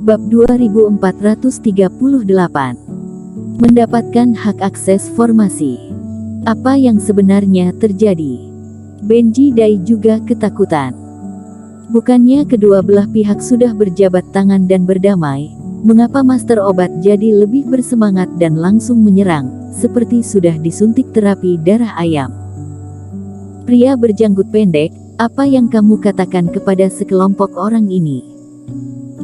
Bab 2438. Mendapatkan hak akses formasi. Apa yang sebenarnya terjadi? Benji Dai juga ketakutan. Bukannya kedua belah pihak sudah berjabat tangan dan berdamai, mengapa Master Obat jadi lebih bersemangat dan langsung menyerang, seperti sudah disuntik terapi darah ayam? Pria berjanggut pendek, apa yang kamu katakan kepada sekelompok orang ini?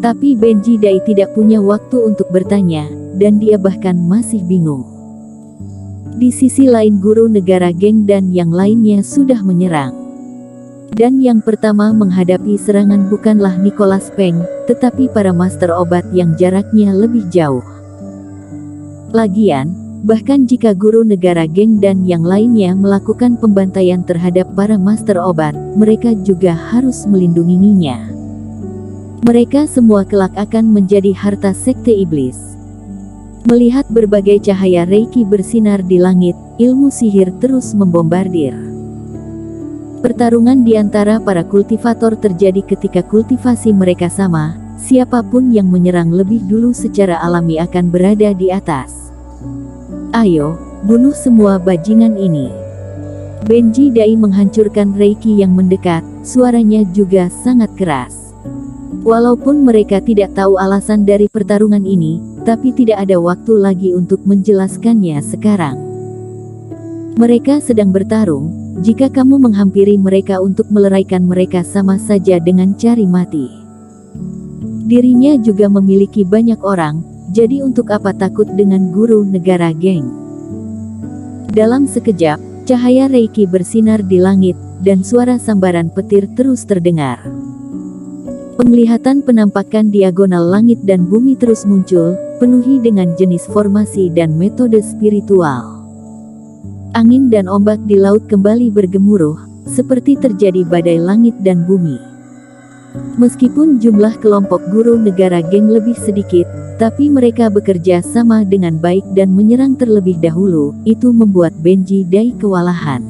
Tapi Benji Dai tidak punya waktu untuk bertanya, dan dia bahkan masih bingung. Di sisi lain guru negara geng dan yang lainnya sudah menyerang. Dan yang pertama menghadapi serangan bukanlah Nicholas Peng, tetapi para master obat yang jaraknya lebih jauh. Lagian, bahkan jika guru negara geng dan yang lainnya melakukan pembantaian terhadap para master obat, mereka juga harus melindunginya. Mereka semua kelak akan menjadi harta sekte iblis. Melihat berbagai cahaya Reiki bersinar di langit, ilmu sihir terus membombardir. Pertarungan di antara para kultivator terjadi ketika kultivasi mereka sama, siapapun yang menyerang lebih dulu secara alami akan berada di atas. Ayo, bunuh semua bajingan ini. Benji Dai menghancurkan Reiki yang mendekat, suaranya juga sangat keras. Walaupun mereka tidak tahu alasan dari pertarungan ini, tapi tidak ada waktu lagi untuk menjelaskannya sekarang. Mereka sedang bertarung, jika kamu menghampiri mereka untuk meleraikan mereka sama saja dengan cari mati. Dirinya juga memiliki banyak orang, jadi untuk apa takut dengan guru negara geng? Dalam sekejap, cahaya Reiki bersinar di langit, dan suara sambaran petir terus terdengar. Penglihatan penampakan diagonal langit dan bumi terus muncul, penuhi dengan jenis formasi dan metode spiritual. Angin dan ombak di laut kembali bergemuruh, seperti terjadi badai langit dan bumi. Meskipun jumlah kelompok guru negara geng lebih sedikit, tapi mereka bekerja sama dengan baik dan menyerang terlebih dahulu, itu membuat Benji Dai kewalahan.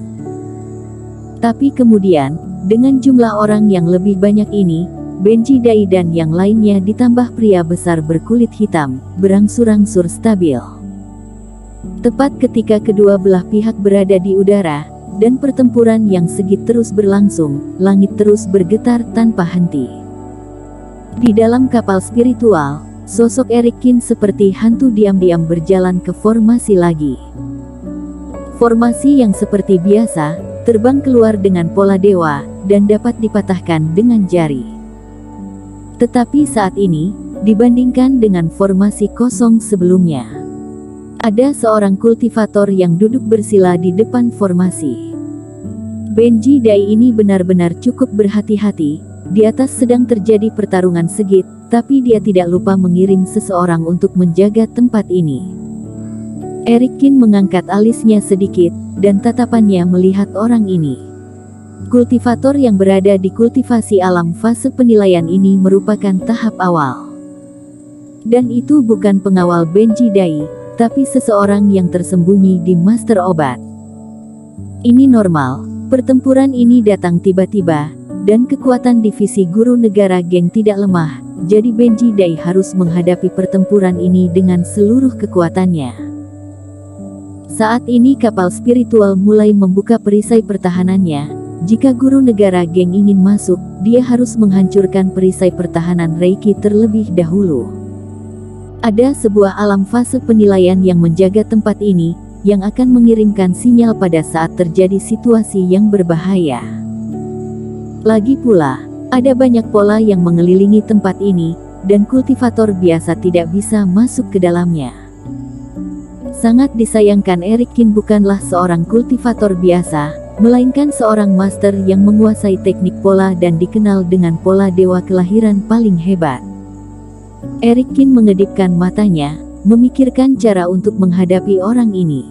Tapi kemudian, dengan jumlah orang yang lebih banyak ini, Benji Dai dan yang lainnya ditambah pria besar berkulit hitam, berangsur-angsur stabil. Tepat ketika kedua belah pihak berada di udara, dan pertempuran yang sengit terus berlangsung, langit terus bergetar tanpa henti. Di dalam kapal spiritual, sosok Eric Kin seperti hantu diam-diam berjalan ke formasi lagi. Formasi yang seperti biasa, terbang keluar dengan pola dewa, dan dapat dipatahkan dengan jari. Tetapi saat ini, dibandingkan dengan formasi kosong sebelumnya, ada seorang kultivator yang duduk bersila di depan formasi. Benji Dai ini benar-benar cukup berhati-hati, di atas sedang terjadi pertarungan sengit, tapi dia tidak lupa mengirim seseorang untuk menjaga tempat ini. Eric Kin mengangkat alisnya sedikit, dan tatapannya melihat orang ini. Kultivator yang berada di kultivasi alam fase penilaian ini merupakan tahap awal. Dan itu bukan pengawal Benji Dai, tapi seseorang yang tersembunyi di Master Obat. Ini normal, pertempuran ini datang tiba-tiba, dan kekuatan divisi guru negara geng tidak lemah, jadi Benji Dai harus menghadapi pertempuran ini dengan seluruh kekuatannya. Saat ini kapal spiritual mulai membuka perisai pertahanannya. Jika guru negara geng ingin masuk, dia harus menghancurkan perisai pertahanan Reiki terlebih dahulu. Ada sebuah alam fase penilaian yang menjaga tempat ini, yang akan mengirimkan sinyal pada saat terjadi situasi yang berbahaya. Lagi pula, ada banyak pola yang mengelilingi tempat ini, dan kultivator biasa tidak bisa masuk ke dalamnya. Sangat disayangkan Eric Kin bukanlah seorang kultivator biasa, melainkan seorang master yang menguasai teknik pola dan dikenal dengan pola dewa kelahiran paling hebat. Eric Kin mengedipkan matanya, memikirkan cara untuk menghadapi orang ini.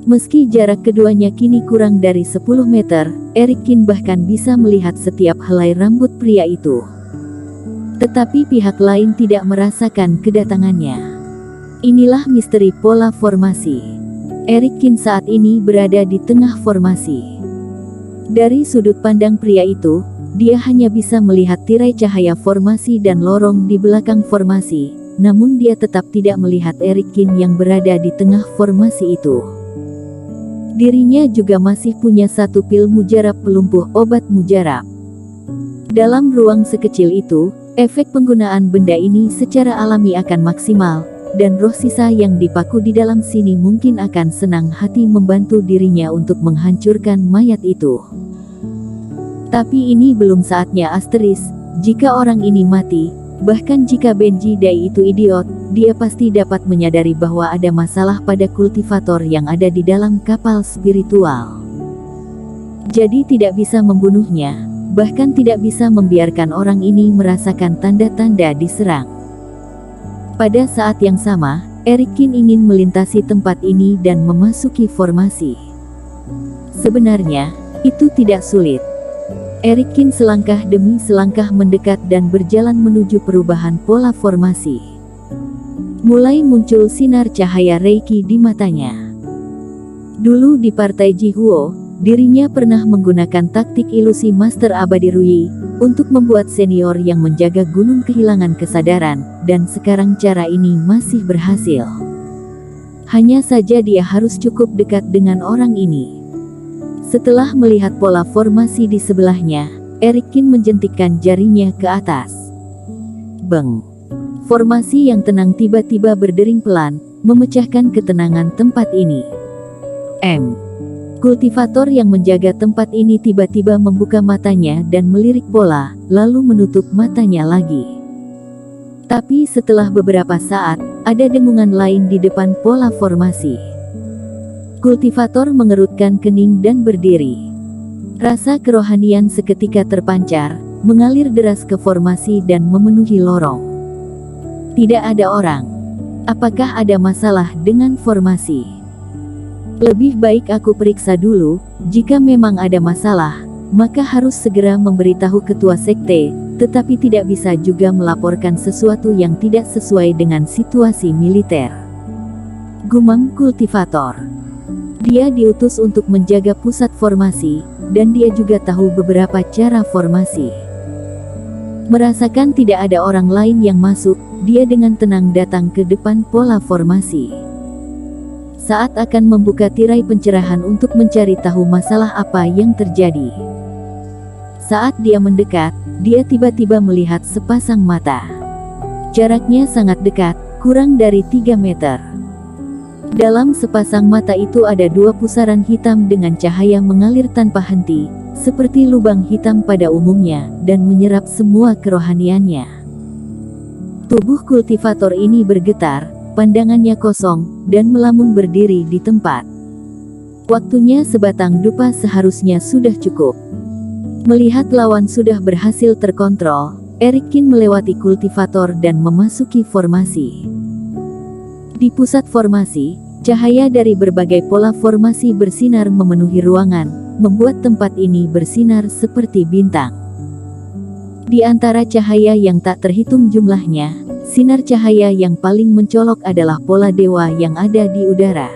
Meski jarak keduanya kini kurang dari 10 meter, Eric Kin bahkan bisa melihat setiap helai rambut pria itu. Tetapi pihak lain tidak merasakan kedatangannya. Inilah misteri pola formasi. Eric Kin saat ini berada di tengah formasi. Dari sudut pandang pria itu, dia hanya bisa melihat tirai cahaya formasi dan lorong di belakang formasi, namun dia tetap tidak melihat Erikin yang berada di tengah formasi itu. Dirinya juga masih punya satu pil mujarab pelumpuh obat mujarab. Dalam ruang sekecil itu, efek penggunaan benda ini secara alami akan maksimal, dan roh sisa yang dipaku di dalam sini mungkin akan senang hati membantu dirinya untuk menghancurkan mayat itu. Tapi ini belum saatnya asteris, jika orang ini mati, bahkan jika Benji Dai itu idiot, dia pasti dapat menyadari bahwa ada masalah pada kultivator yang ada di dalam kapal spiritual. Jadi tidak bisa membunuhnya, bahkan tidak bisa membiarkan orang ini merasakan tanda-tanda diserang. Pada saat yang sama, Erikin ingin melintasi tempat ini dan memasuki formasi. Sebenarnya, itu tidak sulit. Erikin selangkah demi selangkah mendekat dan berjalan menuju perubahan pola formasi. Mulai muncul sinar cahaya Reiki di matanya. Dulu di Partai Jihuo, dirinya pernah menggunakan taktik ilusi Master Abadi Rui untuk membuat senior yang menjaga gunung kehilangan kesadaran, dan sekarang cara ini masih berhasil. Hanya saja dia harus cukup dekat dengan orang ini. Setelah melihat pola formasi di sebelahnya, Erikin menjentikkan jarinya ke atas. Beng! Formasi yang tenang tiba-tiba berdering pelan, memecahkan ketenangan tempat ini. Kultivator yang menjaga tempat ini tiba-tiba membuka matanya dan melirik pola, lalu menutup matanya lagi. Tapi setelah beberapa saat, ada dengungan lain di depan pola formasi. Kultivator mengerutkan kening dan berdiri. Rasa kerohanian seketika terpancar, mengalir deras ke formasi dan memenuhi lorong. Tidak ada orang. Apakah ada masalah dengan formasi? Lebih baik aku periksa dulu, jika memang ada masalah, maka harus segera memberitahu ketua sekte, tetapi tidak bisa juga melaporkan sesuatu yang tidak sesuai dengan situasi militer. Gumam kultivator. Dia diutus untuk menjaga pusat formasi, dan dia juga tahu beberapa cara formasi. Merasakan tidak ada orang lain yang masuk, dia dengan tenang datang ke depan pola formasi. Saat akan membuka tirai pencerahan untuk mencari tahu masalah apa yang terjadi. Saat dia mendekat, dia tiba-tiba melihat sepasang mata. Jaraknya sangat dekat, kurang dari 3 meter. Dalam sepasang mata itu ada 2 pusaran hitam dengan cahaya mengalir tanpa henti, seperti lubang hitam pada umumnya, dan menyerap semua kerohaniannya. Tubuh kultivator ini bergetar, pandangannya kosong, dan melamun berdiri di tempat. Waktunya sebatang dupa seharusnya sudah cukup. Melihat lawan sudah berhasil terkontrol, Erikin melewati kultivator dan memasuki formasi. Di pusat formasi, cahaya dari berbagai pola formasi bersinar memenuhi ruangan, membuat tempat ini bersinar seperti bintang. Di antara cahaya yang tak terhitung jumlahnya, sinar cahaya yang paling mencolok adalah pola dewa yang ada di udara.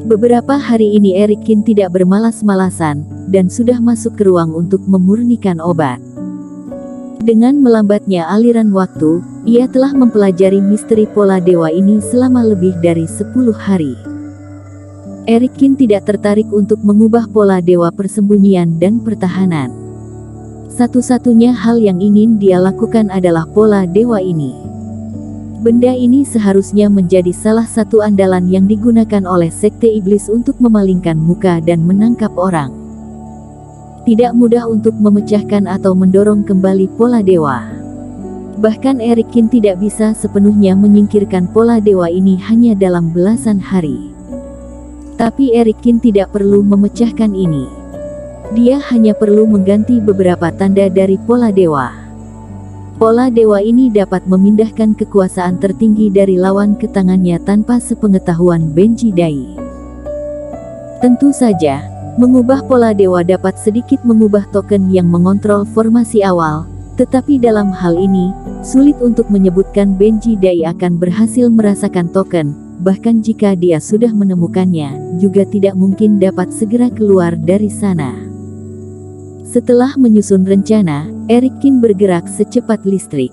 Beberapa hari ini Erikin tidak bermalas-malasan, dan sudah masuk ke ruang untuk memurnikan obat. Dengan melambatnya aliran waktu, ia telah mempelajari misteri pola dewa ini selama lebih dari 10 hari. Erikin tidak tertarik untuk mengubah pola dewa persembunyian dan pertahanan. Satu-satunya hal yang ingin dia lakukan adalah pola dewa ini. Benda ini seharusnya menjadi salah satu andalan yang digunakan oleh sekte iblis untuk memalingkan muka dan menangkap orang. Tidak mudah untuk memecahkan atau mendorong kembali pola dewa. Bahkan Erikin tidak bisa sepenuhnya menyingkirkan pola dewa ini hanya dalam belasan hari. Tapi Erikin tidak perlu memecahkan ini. Dia hanya perlu mengganti beberapa tanda dari pola dewa. Pola dewa ini dapat memindahkan kekuasaan tertinggi dari lawan ke tangannya tanpa sepengetahuan Benji Dai. Tentu saja, mengubah pola dewa dapat sedikit mengubah token yang mengontrol formasi awal, tetapi dalam hal ini, sulit untuk menyebutkan Benji Dai akan berhasil merasakan token, bahkan jika dia sudah menemukannya, juga tidak mungkin dapat segera keluar dari sana. Setelah menyusun rencana, Erikin bergerak secepat listrik.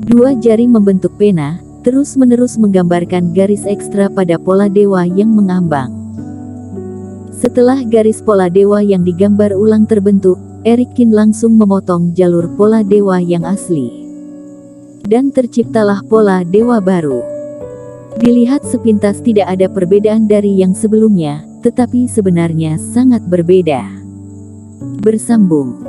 Dua jari membentuk pena, terus-menerus menggambarkan garis ekstra pada pola dewa yang mengambang. Setelah garis pola dewa yang digambar ulang terbentuk, Erikin langsung memotong jalur pola dewa yang asli. Dan terciptalah pola dewa baru. Dilihat sepintas tidak ada perbedaan dari yang sebelumnya, tetapi sebenarnya sangat berbeda. Bersambung.